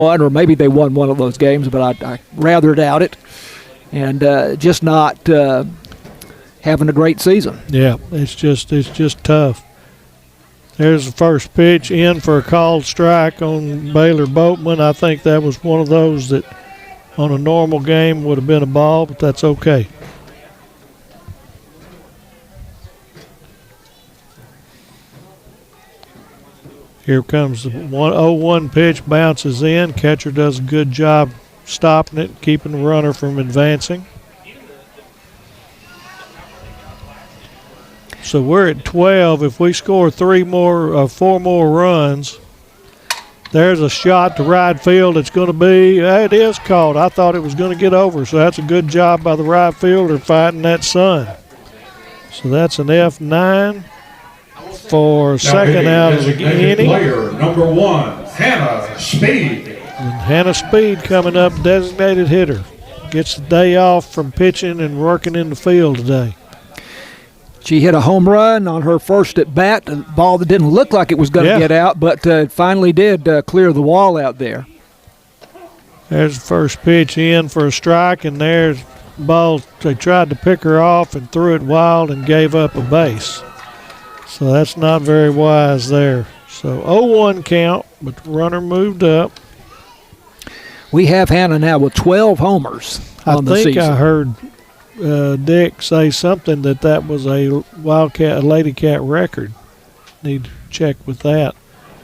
or maybe they won one of those games, but I rather doubt it. And just not having a great season. Yeah, it's just tough. There's the first pitch in for a called strike on Baylor Boatman. I think that was one of those that on a normal game would have been a ball, but that's okay. Here comes the 0-1 pitch, bounces in. Catcher does a good job stopping it, keeping the runner from advancing. So we're at 12. If we score 4 more runs, there's a shot to right field. It's going to be, it is caught. I thought it was going to get over, so that's a good job by the right fielder fighting that sun. So that's an F9 for second out of the inning. Player number 1, Hannah Speed. And Hannah Speed coming up, designated hitter. Gets the day off from pitching and working in the field today. She hit a home run on her first at bat, a ball that didn't look like it was going to get out, but finally did clear the wall out there. There's the first pitch in for a strike, and there's the ball. They tried to pick her off and threw it wild and gave up a base. So that's not very wise there. So 0-1 count, but the runner moved up. We have Hannah now with 12 homers on the season. I think I heard Dick say something that was a Wildcat, a Lady Cat record. Need to check with that.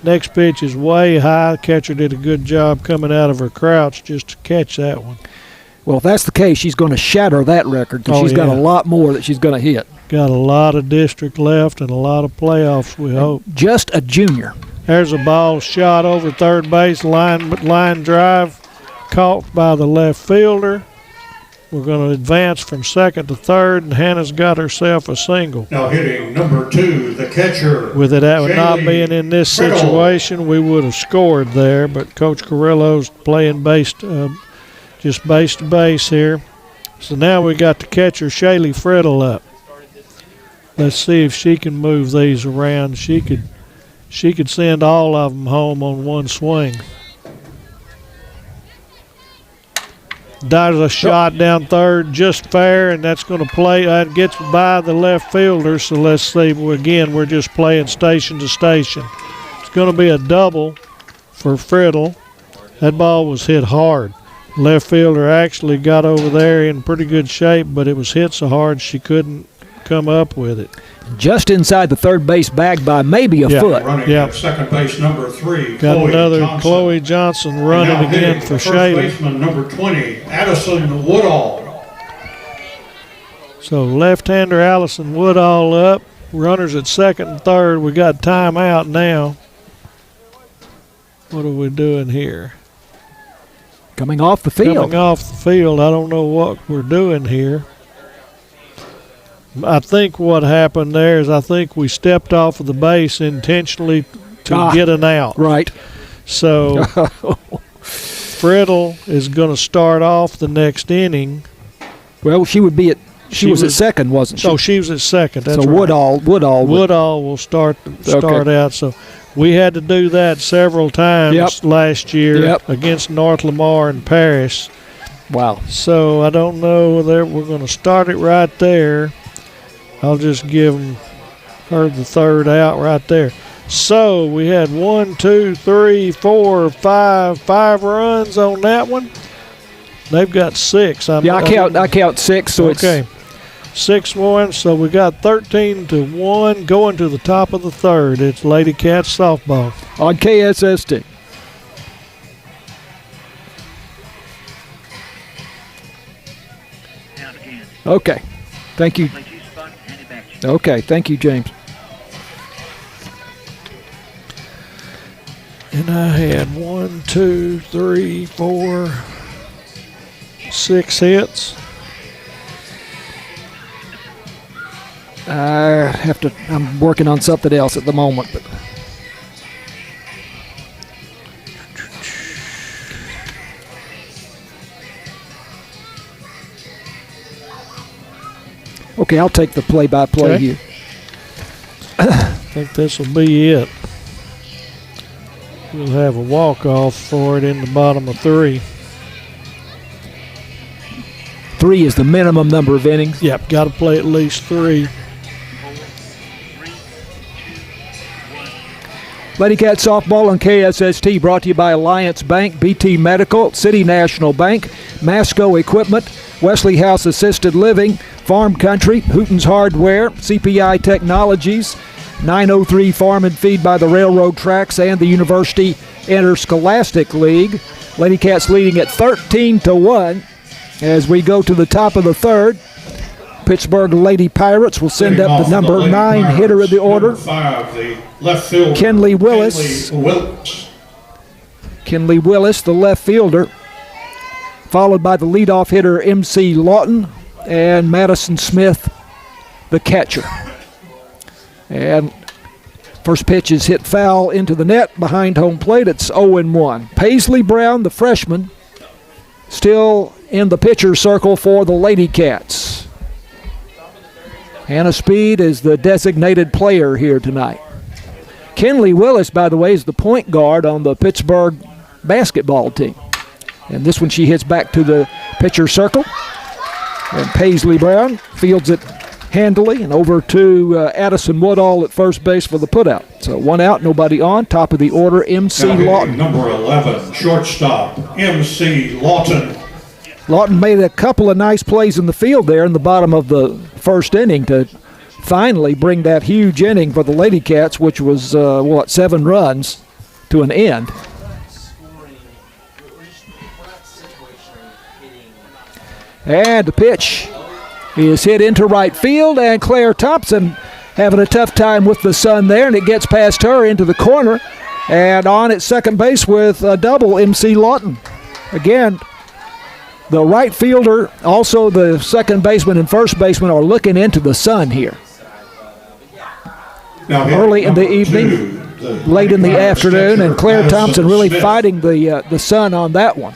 Next pitch is way high. Catcher did a good job coming out of her crouch just to catch that one. Well, if that's the case, she's going to shatter that record because she's got a lot more that she's going to hit. Got a lot of district left and a lot of playoffs, we hope. Just a junior. There's a ball shot over third base, line drive, caught by the left fielder. We're going to advance from second to third, and Hannah's got herself a single. Now hitting number 2, the catcher. With it not being in this situation, we would have scored there, but Coach Carrillo's playing just base to base here. So now we got the catcher, Shaylee Friddle, up. Let's see if she can move these around. She could send all of them home on one swing. There's a shot down third, just fair, and that's going to play. It gets by the left fielder, so let's see. Again, we're just playing station to station. It's going to be a double for Friddle. That ball was hit hard. Left fielder actually got over there in pretty good shape, but it was hit so hard she couldn't come up with it. Just inside the third base bag by maybe a foot. Running at second base number 3, got another Chloe Johnson running again for Shaylee. First baseman number 20, Addison Woodall. So left-hander Allison Woodall up. Runners at second and third. We got timeout now. What are we doing here? Coming off the field. Coming off the field. I don't know what we're doing here. I think what happened there is I think we stepped off of the base intentionally to get an out. Right. So Friddle is going to start off the next inning. Well, she would be at she was at second, wasn't she? Oh, she was at second. That's so right. Woodall will start out. So we had to do that several times last year against North Lamar and Paris. Wow. So I don't know whether we're going to start it right there. I'll just give her the third out right there. So we had 1, 2, 3, 4, 5 runs on that one. They've got 6. I count 6. So okay. 6-1. So we got 13-1 going to the top of the third. It's Lady Cats softball on KSST. Okay. Thank you. Okay, thank you, James. And I had 1, 2, 3, 4, 6 hits. I'm working on something else at the moment, but okay, I'll take the play-by-play here. I think this will be it. We'll have a walk-off for it in the bottom of 3. 3 is the minimum number of innings. Yep, got to play at least 3. Lady Cat Softball on KSST brought to you by Alliance Bank, BT Medical, City National Bank, Masco Equipment, Wesley House Assisted Living, Farm Country, Hooten's Hardware, CPI Technologies, 903 Farm and Feed by the Railroad Tracks, and the University Interscholastic League. Lady Cats leading at 13-1 as we go to the top of the 3rd. Pittsburg Lady Pirates will send up the number 9 hitter of the order. Number 5, the left fielder, Kenley Willis. Kenley Willis, the left fielder, followed by the leadoff hitter MC Lawton and Madison Smith, the catcher. And first pitch is hit foul into the net behind home plate. It's 0-1. Paisley Brown, the freshman, still in the pitcher's circle for the Lady Cats. Hannah Speed is the designated player here tonight. Kenley Willis, by the way, is the point guard on the Pittsburg basketball team. And this one she hits back to the pitcher's circle. And Paisley Brown fields it handily and over to Addison Woodall at first base for the putout. So 1 out, nobody on. Top of the order, MC Lawton. Number 11, shortstop, MC Lawton. Lawton made a couple of nice plays in the field there in the bottom of the first inning to finally bring that huge inning for the Lady Cats, which was, 7 runs to an end. And the pitch is hit into right field, and Claire Thompson having a tough time with the sun there, and it gets past her into the corner, and on at second base with a double, MC Lawton. Again, the right fielder, also the second baseman and first baseman are looking into the sun here. Now, early in the evening, late in the afternoon, and Claire Thompson really fighting the sun on that one.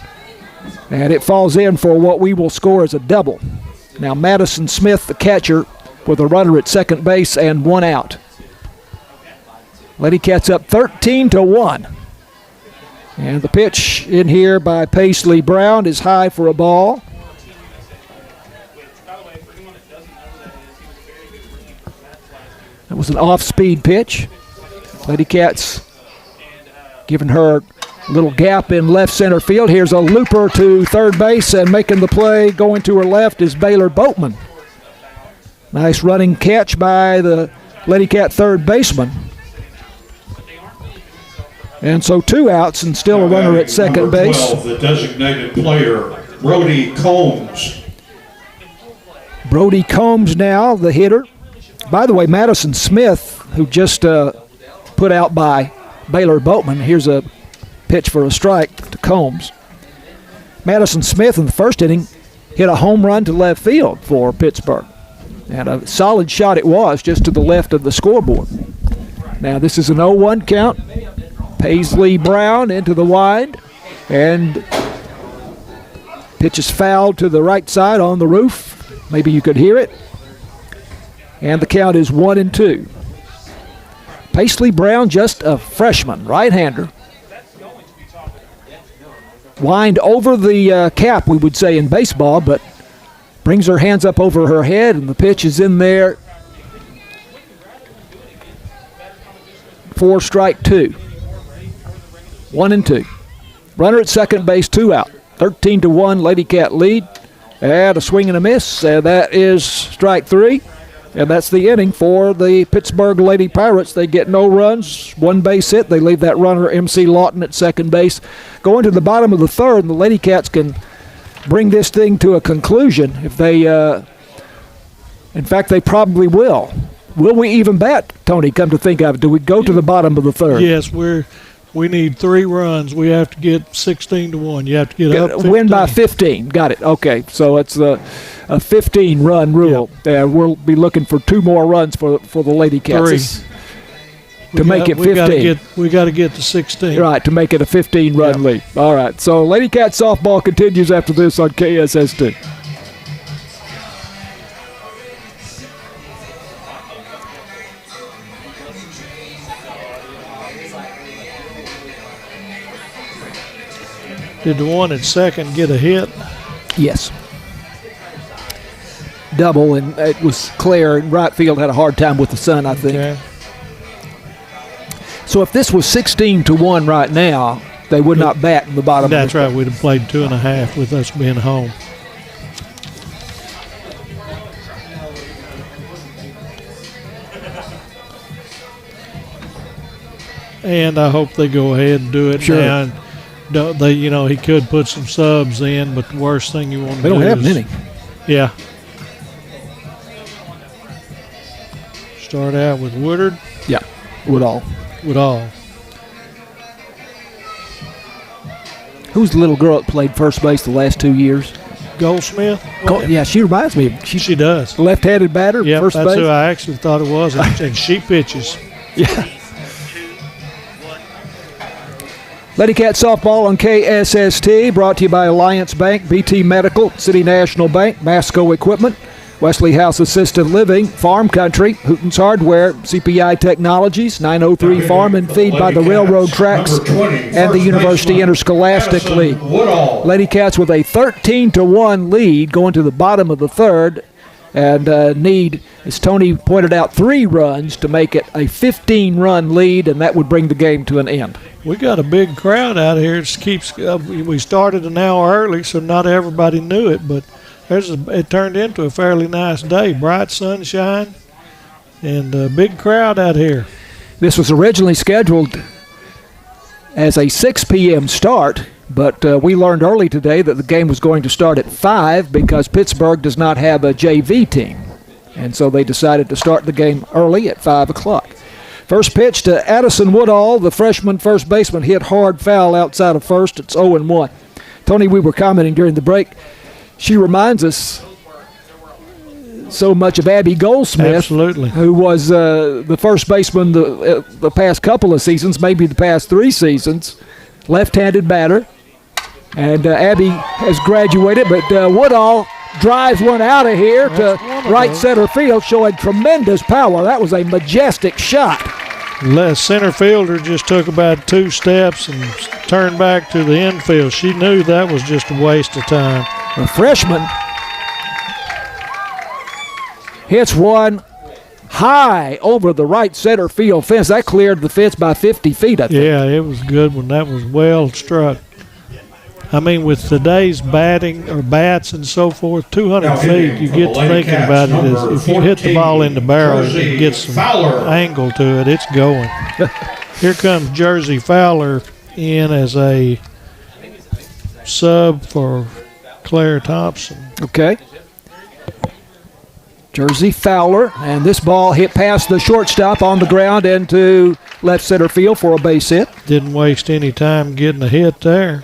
And it falls in for what we will score as a double. Now Madison Smith, the catcher, with a runner at second base and 1 out. Lady Cats up 13-1. And the pitch in here by Paisley Brown is high for a ball. That was an off-speed pitch. Lady Cats giving her a little gap in left center field. Here's a looper to third base, and making the play going to her left is Baylor Boatman. Nice running catch by the Lady Cat third baseman. And so 2 outs and still a runner at second base. 12, the designated player, Brody Combs. Brody Combs now, the hitter. By the way, Madison Smith, who just put out by Baylor Boatman. Here's a pitch for a strike to Combs. Madison Smith in the first inning hit a home run to left field for Pittsburg. And a solid shot it was, just to the left of the scoreboard. Now this is an 0-1 count. Paisley Brown into the wide, and pitch is fouled to the right side on the roof. Maybe you could hear it. And the count is 1-2. Paisley Brown, just a freshman, right-hander. Wind over the cap, we would say in baseball, but brings her hands up over her head, and the pitch is in there for strike 2. 1-2. Runner at second base, 2 out. 13-1, Lady Cat lead. And a swing and a miss, and that is strike 3. And that's the inning for the Pittsburg Lady Pirates. They get no runs, 1 base hit. They leave that runner, MC Lawton, at second base. Going to the bottom of the 3rd, and the Lady Cats can bring this thing to a conclusion if they, in fact, they probably will. Will we even bat, Tony, come to think of it? Do we go to the bottom of the 3rd? Yes, we need 3 runs. We have to get 16-1. You have to get up 15. Win by 15. Got it. Okay, so it's a 15-run rule. Yep. We'll be looking for 2 more runs for the Lady Cats to make it 15. We got to get to 16. Right, to make it a 15-run lead. All right, so Lady Cat softball continues after this on KSS2. Did the one at second get a hit? Yes. Double, and it was Claire in right field had a hard time with the sun, I think. Okay. So if this was 16-1 right now, they would not bat in the bottom. That's right. We'd have played 2.5 with us being home. And I hope they go ahead and do it Sure. now. And don't they, he could put some subs in, but the worst thing you want to do They don't have is, many. Yeah. Start out with Woodard. Yeah, Woodall. Woodall. Who's the little girl that played first base the last 2 years? Goldsmith. Yeah, she reminds me. She does. Left-handed batter, Yep, first that's base. who I actually thought it was, and she pitches. Yeah. Lady Cat softball on KSST, brought to you by Alliance Bank, BT Medical, City National Bank, Masco Equipment, Wesley House Assisted Living, Farm Country, Hooten's Hardware, CPI Technologies, 903 Farm and Feed by the Railroad Tracks, and the University Interscholastic League. Lady Cats with a 13-1 lead going to the bottom of the third, and need, as Tony pointed out, 3 runs to make it a 15-run lead, and that would bring the game to an end. We got a big crowd out here. It keeps. We started an hour early, so not everybody knew it, but it turned into a fairly nice day. Bright sunshine, and a big crowd out here. This was originally scheduled as a 6 p.m. start, but we learned early today that the game was going to start at 5 because Pittsburg does not have a JV team. And so they decided to start the game early at 5 o'clock. First pitch to Addison Woodall, the freshman first baseman, hit hard foul outside of first. It's 0-1. Tony, we were commenting during the break. She reminds us so much of Abby Goldsmith, Absolutely, who was the first baseman the past couple of seasons, maybe the past 3 seasons, left-handed batter. And Abby has graduated, but Woodall drives one out of here to right center field, showing tremendous power. That was a majestic shot. Center fielder just took about 2 steps and turned back to the infield. She knew that was just a waste of time. The freshman hits one high over the right center field fence. That cleared the fence by 50 feet, I think. Yeah, it was good when that was well struck. I mean, with today's batting or bats and so forth, 200 feet, you get to thinking about it as if you hit the ball in the barrel and get some angle to it, it's going. Here comes Jersey Fowler in as a sub for Claire Thompson. Okay. Jersey Fowler, and this ball hit past the shortstop on the ground into left center field for a base hit. Didn't waste any time getting a hit there.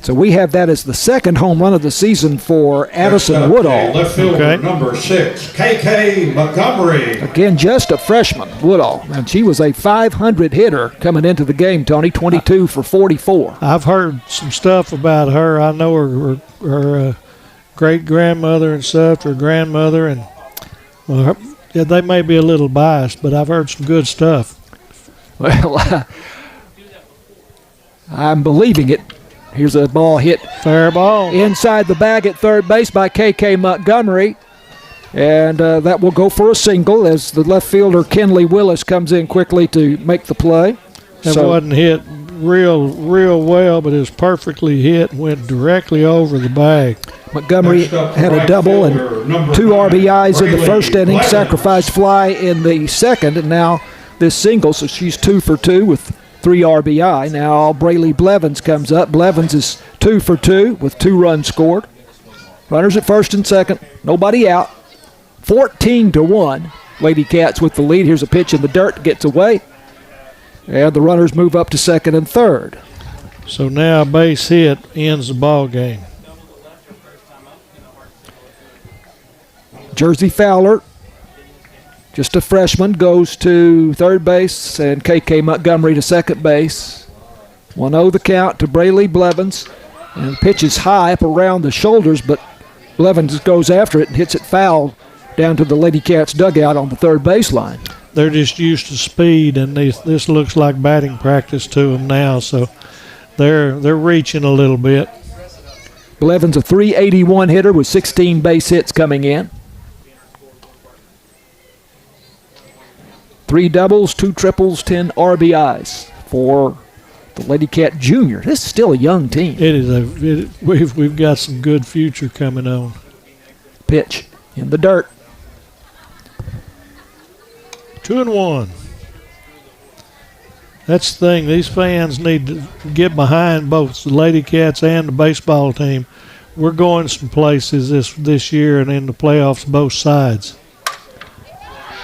So we have that as the second home run of the season for Addison Woodall. Left fielder number 6, KK Montgomery. Again, just a freshman, Woodall. And she was a 500 hitter coming into the game, Tony, 22 for 44. I've heard some stuff about her. I know her great-grandmother and stuff, her grandmother, and well, they may be a little biased, but I've heard some good stuff. Well, I'm believing it. Here's a ball hit Fair ball. inside the bag at third base by KK Montgomery. And that will go for a single as the left fielder Kenley Willis comes in quickly to make the play. That wasn't hit real well, but it was perfectly hit and went directly over the bag. Montgomery had a double and 2 RBIs in the first inning, sacrifice fly in the second, and now this single, so she's 2 for 2 with 3 RBI. Now Braylee Blevins comes up. Blevins is 2 for 2 with 2 runs scored. Runners at first and second, nobody out. 14-1. Lady Cats with the lead. Here's a pitch in the dirt, gets away. And the runners move up to second and third. So now a base hit ends the ball game. Jersey Fowler, just a freshman, goes to third base, and KK Montgomery to second base. 1-0 the count to Braylee Blevins, and pitches high up around the shoulders, but Blevins goes after it and hits it foul down to the Lady Cats dugout on the third baseline. they're just used to speed, and this looks like batting practice to them now. So they're reaching a little bit. Blevins a .381 hitter with 16 base hits coming in. 3 doubles, 2 triples, 10 RBIs for the Lady Cat Junior. This is still a young team. We've got some good future coming on. Pitch in the dirt. 2-1. That's the thing. These fans need to get behind both the Lady Cats and the baseball team. We're going some places this year and in the playoffs, both sides.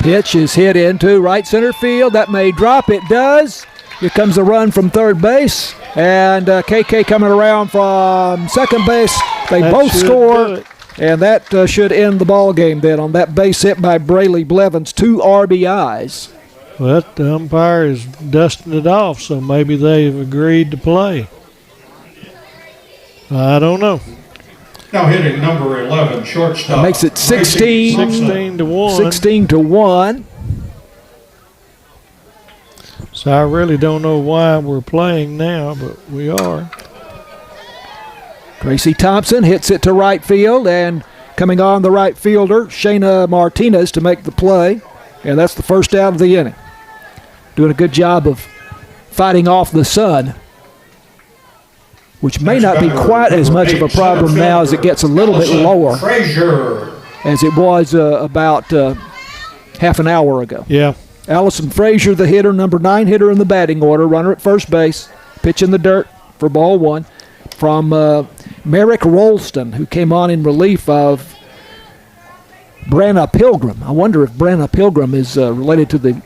Pitch is hit into right center field. That may drop. It does. Here comes a run from third base. And KK coming around from second base. They both score. And that should end the ball game then on that base hit by Braley Blevins. 2 RBIs. But the umpire is dusting it off, so maybe they've agreed to play. I don't know. Now hitting number 11, shortstop. Makes it 16. 16-1. 16-1. So I really don't know why we're playing now, but we are. Gracie Thompson hits it to right field, and coming on the right fielder, Shayna Martinez to make the play. And that's the first out of the inning. Doing a good job of fighting off the sun, which may not be quite as much of a problem now as it gets a little bit lower as it was about half an hour ago. Yeah. Allison Frazier, the hitter, number 9 hitter in the batting order, runner at first base, pitch in the dirt for ball 1 from Merrick Rolston, who came on in relief of Branna Pilgrim. I wonder if Branna Pilgrim is related to the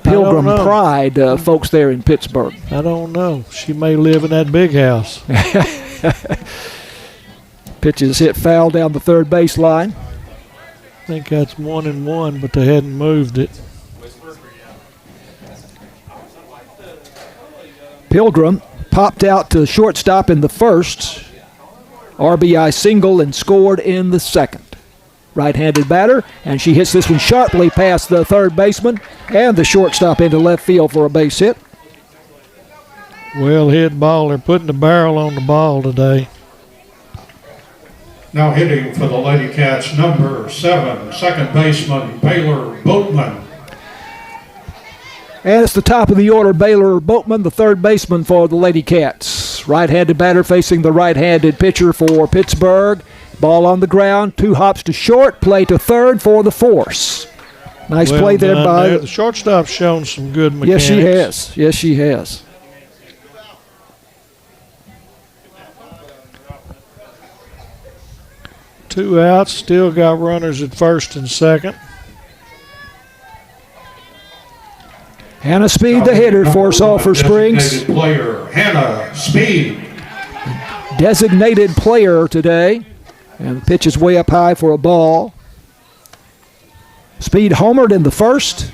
Pilgrim Pride folks there in Pittsburgh. I don't know. She may live in that big house. Pitch is hit foul down the third base line. I think that's 1-1, but they hadn't moved it. Pilgrim popped out to shortstop in the first. RBI single and scored in the second. Right-handed batter, and she hits this one sharply past the third baseman and the shortstop into left field for a base hit. Well hit ball. They're putting the barrel on the ball today. Now hitting for the Lady Cats, number 7, second baseman Baylor Boatman. And it's the top of the order, Baylor Boatman, the third baseman for the Lady Cats. Right-handed batter facing the right-handed pitcher for Pittsburgh. Ball on the ground, 2 hops to short, play to third for the force. Nice play there by... The shortstop's shown some good mechanics. Yes, she has. Yes, she has. Two outs, still got runners at first and second. Hannah Speed, the hitter for Sulphur Springs. Designated player, Hannah Speed. Designated player today. And the pitch is way up high for a ball. Speed homered in the first.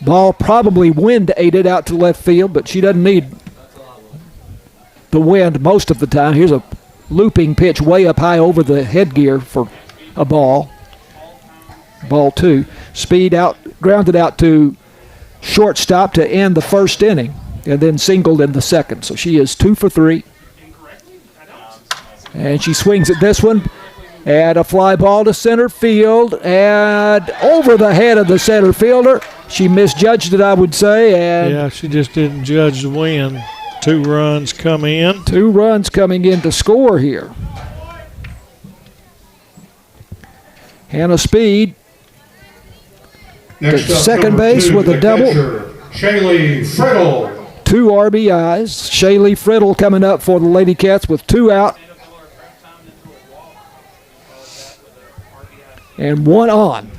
Ball probably wind-aided out to left field, but she doesn't need the wind most of the time. Here's a looping pitch way up high over the headgear for a ball. Ball 2. Speed out, grounded out to shortstop to end the first inning, and then singled in the second. So she is 2 for 3. And she swings at this one, and a fly ball to center field, and over the head of the center fielder. She misjudged it, I would say. And yeah, she just didn't judge the wind. 2 runs come in. 2 runs coming in to score here. Hannah Speed, Next to up, second number base 2, with a the double. catcher, Shaylee Friddle. 2 RBIs. Shaylee Friddle coming up for the Lady Cats with 2 out. And 1 on.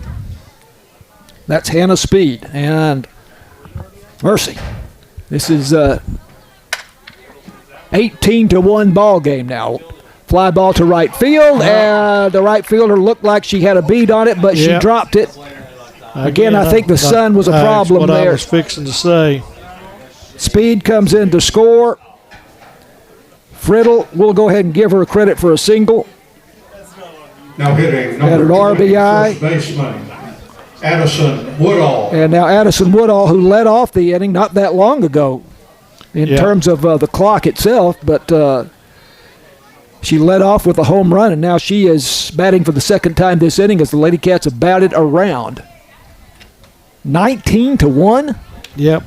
That's Hannah Speed. And mercy. This is 18-1 ball game now. Fly ball to right field, and the right fielder looked like she had a bead on it, but she dropped it. Again, I think the sun was a problem that's what there. I was fixing to say. Speed comes in to score. Friddle, we'll go ahead and give her credit for a single. Now hitting Got number an 20, RBI. first baseman Addison Woodall. And now Addison Woodall, who led off the inning not that long ago in terms of the clock itself, but she led off with a home run, and now she is batting for the second time this inning as the Lady Cats have batted around. 19-1? Yep.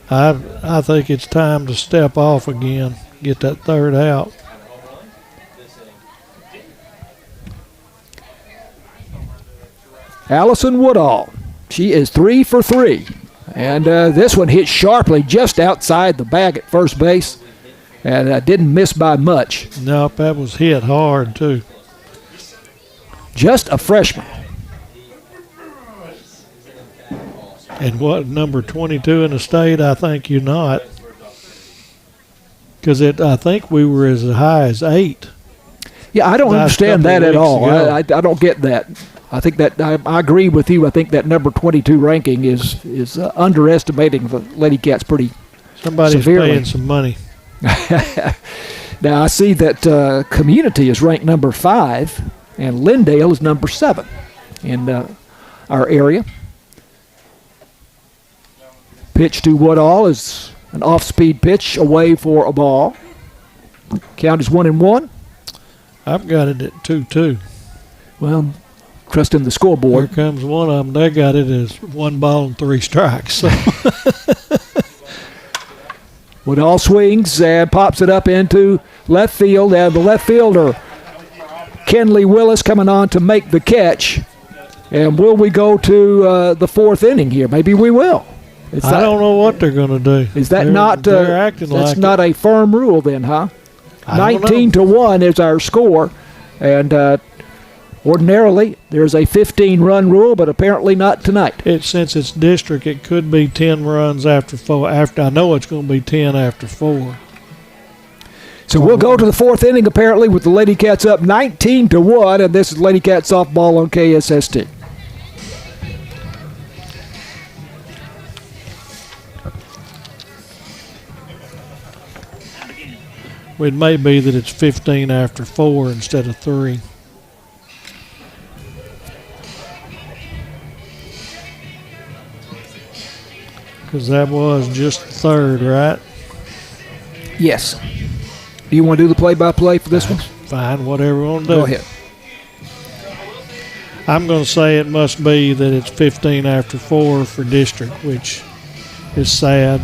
I think it's time to step off again, get that third out. Allison Woodall, she is 3 for 3. And this one hit sharply just outside the bag at first base. And didn't miss by much. Nope, that was hit hard, too. Just a freshman. And what, number 22 in the state? I think you're not. Because I think we were as high as 8. Yeah, I don't understand that at all. I don't get that. I think that I agree with you. I think that number 22 ranking is underestimating the Lady Cats pretty Somebody's severely. paying some money. Now I see that Community is ranked number 5 and Lindale is number 7 in our area. Pitch to Woodall is an off-speed pitch away for a ball. Count is 1-1. I've got it at 2-2. Well, trusting the scoreboard. Here comes one of them. They got it as 1 ball and 3 strikes. So. Woodall swings and pops it up into left field, and the left fielder, Kenley Willis, coming on to make the catch. And will we go to the 4th inning here? Maybe we will. I don't know what they're going to do. Is that not? They're acting that's like not a firm rule, then, huh? I don't know. 19-1 is our score, and ordinarily there's a 15-run rule, but apparently not tonight. Since it's district, it could be 10 runs after 4. I know it's going to be 10 after 4. So we'll go to the 4th inning, apparently, with the Lady Cats up 19-1, and this is Lady Cat softball on KSST. It may be that it's 15 after 4 instead of 3. Because that was just the 3rd, right? Yes. Do you want to do the play-by-play for this one? Fine, whatever you want to do. Go ahead. I'm going to say it must be that it's 15 after 4 for district, which is sad,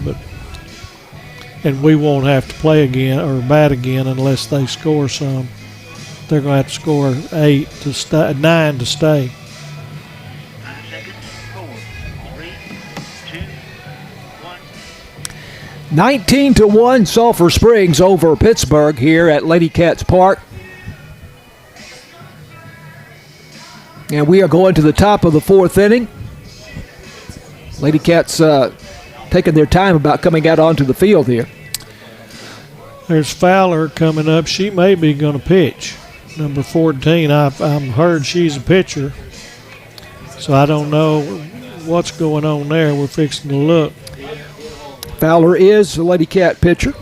and we won't have to play again or bat again unless they score some. They're going to have to score 9 to stay. 19-1 Sulphur Springs over Pittsburg here at Lady Cats Park. And we are going to the top of the 4th inning. Lady Cats taking their time about coming out onto the field here. There's Fowler coming up. She may be going to pitch. Number 14. I've heard she's a pitcher. So I don't know what's going on there. We're fixing to look. Fowler is a Lady Cat pitcher.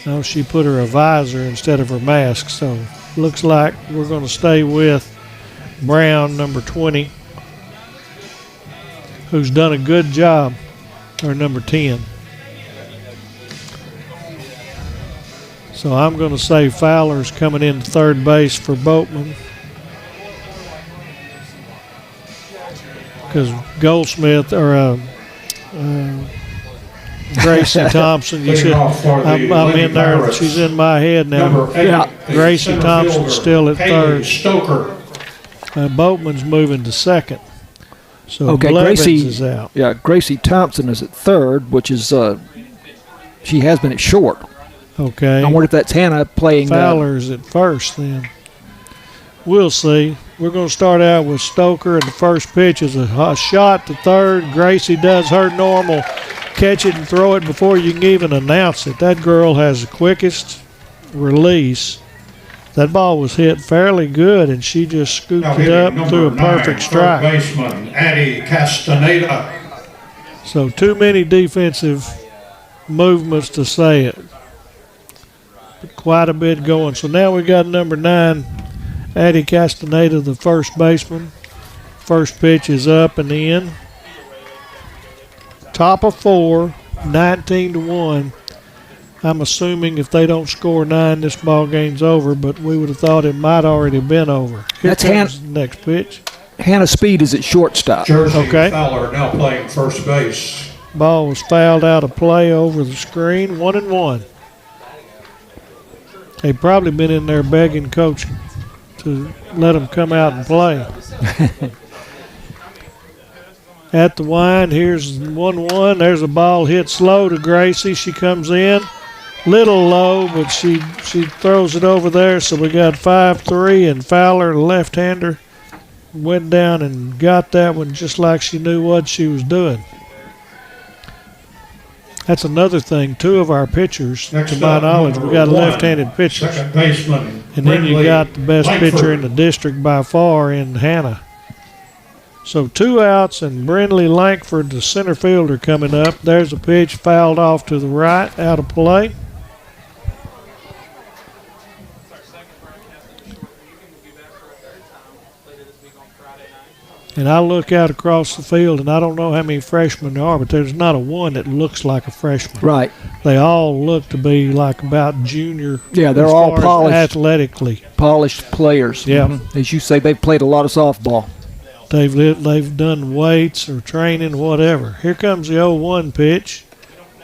No, she put her a visor instead of her mask. So looks like we're going to stay with Brown, number 20, who's done a good job, or number 10. So I'm going to say Fowler's coming in third base for Boatman. Because Goldsmith, or Gracie Thompson, you should. I'm in there. She's in my head now. Yeah. Gracie Thompson's still at third. Stoker. Boatman's moving to second. So Okay, Blevins Gracie is out. Yeah, Gracie Thompson is at third, which is she has been at short. Okay. I wonder if that's Hannah playing. Fowler's at first then. We'll see. We're going to start out with Stoker, and the first pitch is a shot to third. Gracie does her normal catch it and throw it before you can even announce it. That girl has the quickest release. That ball was hit fairly good, and she just scooped it up and threw a perfect strike. Third baseman Addie Castaneda. So too many defensive movements to say it. But quite a bit going. So now we got number 9, Addie Castaneda, the first baseman. First pitch is up and in. Top of 4, 19-1. I'm assuming if they don't score 9, this ball game's over, but we would have thought it might already been over. Here comes the next pitch. Hannah Speed is at shortstop. Jersey Okay. Fowler now playing first base. Ball was fouled out of play over the screen. 1-1. They've probably been in there begging coach to let them come out and play. At the wind, here's 1-1. There's a ball hit slow to Gracie. She comes in. Little low, but she throws it over there. So we got 5-3, and Fowler, the left-hander, went down and got that one just like she knew what she was doing. That's another thing. 2 of our pitchers, Next to my up, knowledge, we got number 1, left-handed pitchers. Second baseman. And then you Brindley got the best Langford. pitcher in the district by far in Hannah. So 2 outs, and Brindley Langford, the center fielder, coming up. There's a pitch fouled off to the right, out of play. And I look out across the field, and I don't know how many freshmen there are, but there's not a one that looks like a freshman. Right. They all look to be like about junior. Yeah, they're as all far as polished. athletically. Polished players. Yeah. Mhm. As you say, they've played a lot of softball. They've done weights or training, whatever. Here comes the 0-1 pitch,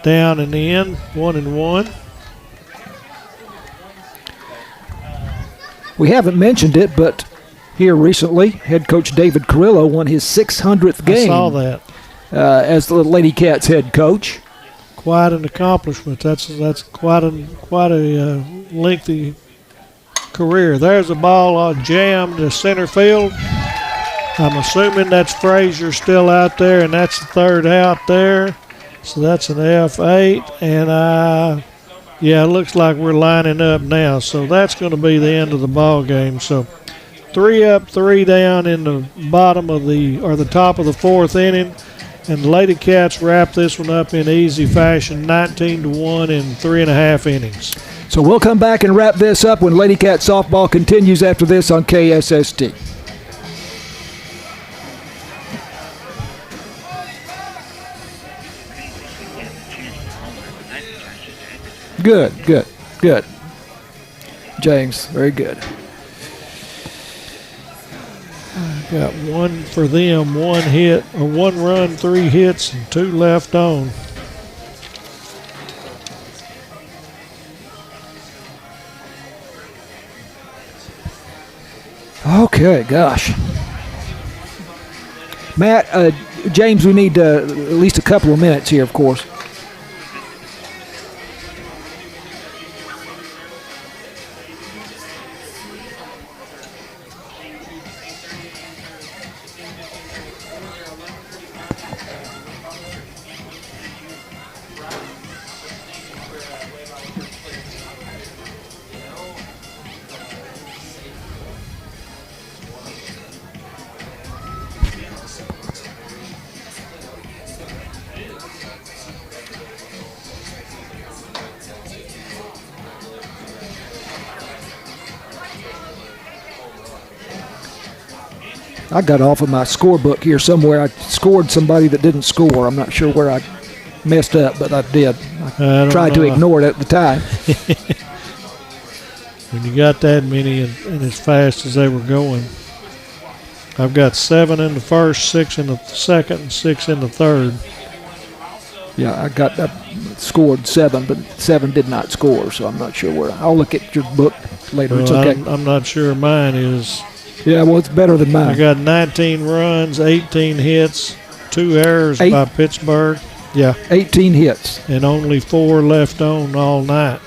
down and in, 1-1. We haven't mentioned it, but here recently, head coach David Carrillo won his 600th game I saw that. As the Lady Cats head coach. Quite an accomplishment. That's quite a lengthy career. There's a ball jammed to center field. I'm assuming that's Frazier still out there, and that's the third out there. So that's an F8, and yeah, it looks like we're lining up now. So that's going to be the end of the ball game. So 3 up, 3 down in the bottom of the top of the 4th inning, and the Lady Cats wrap this one up in easy fashion, 19-1 in 3.5 innings. So we'll come back and wrap this up when Lady Cat softball continues after this on KSST. Good. James, very good. Got 1 for them, 1 hit, or 1 run, 3 hits, and 2 left on. Okay, gosh. Matt, James, we need at least a couple of minutes here, of course. I got off of my scorebook here somewhere. I scored somebody that didn't score. I'm not sure where I messed up, but I did. I tried to ignore it at the time. When you got that many and as fast as they were going. I've got 7 in the first, 6 in the second, and 6 in the third. Yeah, I scored 7, but 7 did not score, so I'm not sure where. I'll look at your book later. It's okay. I'm not sure mine is. Yeah, well, it's better than mine. I got 19 runs, 18 hits, 2 errors by Pittsburg. Yeah. 18 hits. And only 4 left on all night.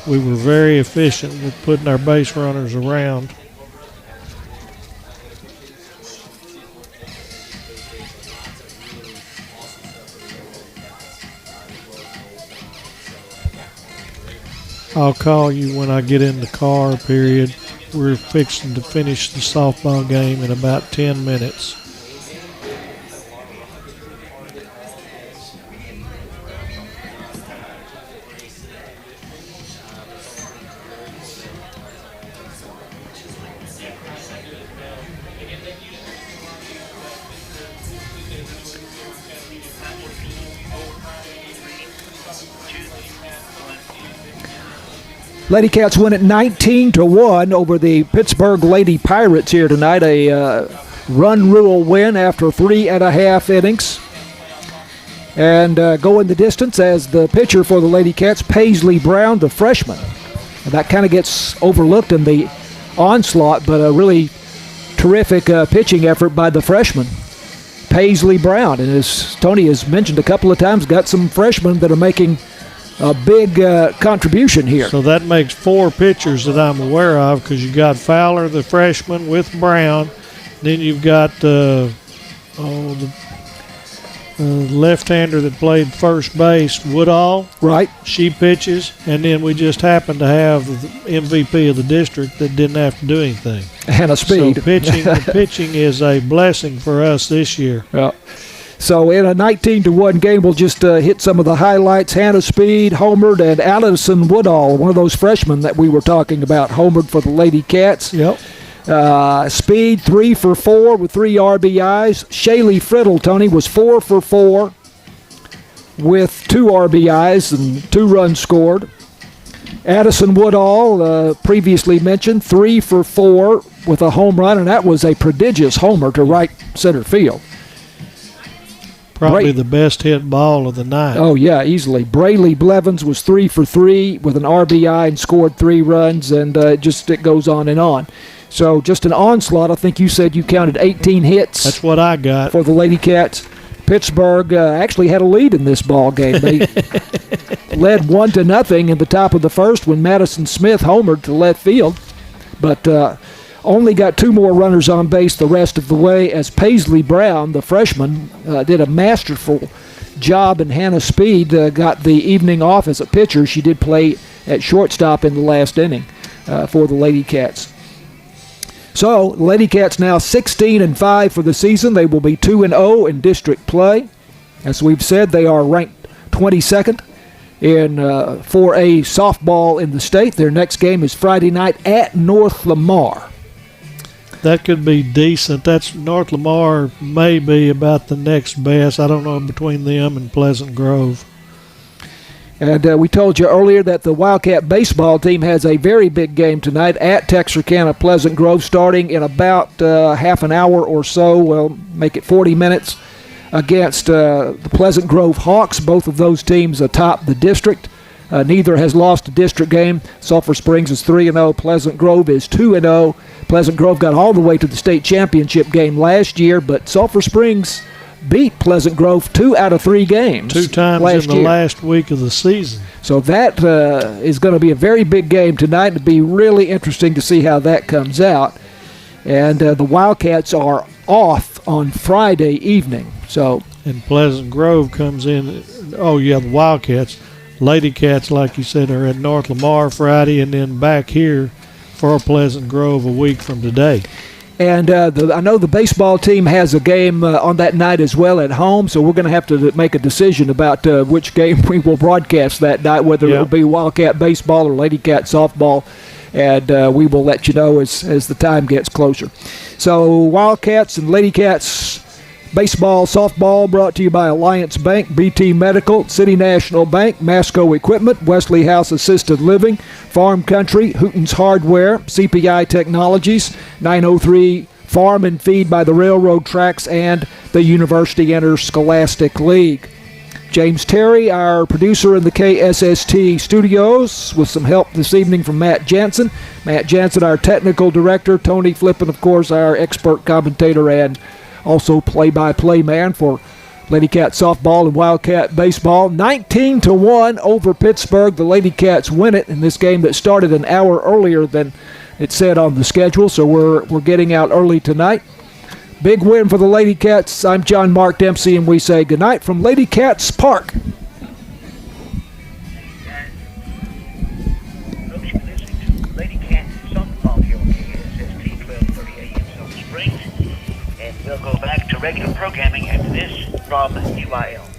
We were very efficient with putting our base runners around. I'll call you when I get in the car, period. We're fixing to finish the softball game in about 10 minutes. Lady Cats win it 19-1 over the Pittsburg Lady Pirates here tonight. A run rule win after 3.5 innings. And going the distance as the pitcher for the Lady Cats, Paisley Brown, the freshman. And that kind of gets overlooked in the onslaught, but a really terrific pitching effort by the freshman, Paisley Brown. And as Tony has mentioned a couple of times, got some freshmen that are making a big contribution here. So that makes 4 pitchers that I'm aware of, because you got Fowler, the freshman, with Brown. Then you've got the left-hander that played first base, Woodall. Right. She pitches. And then we just happen to have the MVP of the district that didn't have to do anything. Hannah Speed. So pitching is a blessing for us this year. Yeah. So in a 19-1 game, we'll just hit some of the highlights. Hannah Speed homered, and Allison Woodall, one of those freshmen that we were talking about, homered for the Lady Cats. Yep. Speed 3 for 4 with 3 RBIs. Shaylee Friddle, Tony, was 4 for 4 with 2 RBIs and 2 runs scored. Addison Woodall, previously mentioned, 3 for 4 with a home run, and that was a prodigious homer to right center field. Probably the best hit ball of the night. Oh, yeah, easily. Brayley Blevins was 3 for 3 with an RBI and scored 3 runs, and it goes on and on. So just an onslaught. I think you said you counted 18 hits. That's what I got. For the Lady Cats. Pittsburg actually had a lead in this ball game. They led 1-0 in the top of the first when Madison Smith homered to left field, but only got 2 more runners on base the rest of the way as Paisley Brown, the freshman, did a masterful job, and Hannah Speed got the evening off as a pitcher. She did play at shortstop in the last inning for the Lady Cats. So, the Lady Cats now 16-5 for the season. They will be 2-0 in district play. As we've said, they are ranked 22nd in 4A softball in the state. Their next game is Friday night at North Lamar. That could be decent. That's North Lamar may be about the next best. I don't know between them and Pleasant Grove. And we told you earlier that the Wildcat baseball team has a very big game tonight at Texarkana Pleasant Grove, starting in about half an hour or so. We'll make it 40 minutes against the Pleasant Grove Hawks. Both of those teams atop the district. Neither has lost a district game. Sulphur Springs is 3-0. Pleasant Grove is 2-0. Pleasant Grove got all the way to the state championship game last year, but Sulphur Springs beat Pleasant Grove 2 out of 3 games. 2 times in the last week of the season. So that is going to be a very big game tonight. It'll be really interesting to see how that comes out. And the Wildcats are off on Friday evening. And Pleasant Grove comes in. Oh, yeah, the Wildcats. Lady Cats, like you said, are at North Lamar Friday and then back here for Pleasant Grove a week from today. And I know the baseball team has a game on that night as well at home, so we're going to have to make a decision about which game we will broadcast that night, whether it will be Wildcat baseball or Lady Cat softball, and we will let you know as the time gets closer. So Wildcats and Lady Cats baseball, softball brought to you by Alliance Bank, BT Medical, City National Bank, Masco Equipment, Wesley House Assisted Living, Farm Country, Hooten's Hardware, CPI Technologies, 903 Farm and Feed by the railroad tracks, and the University Interscholastic League. James Terry, our producer in the KSST studios, with some help this evening from Matt Jansen. Matt Jansen, our technical director. Tony Flippin, of course, our expert commentator and also play-by-play man for Lady Cat softball and Wildcat baseball. 19-1 over Pittsburg. The Lady Cats win it in this game that started an hour earlier than it said on the schedule, so we're getting out early tonight. Big win for the Lady Cats. I'm John Mark Dempsey, and we say goodnight from Lady Cats Park. We'll go back to regular programming after this from UIL.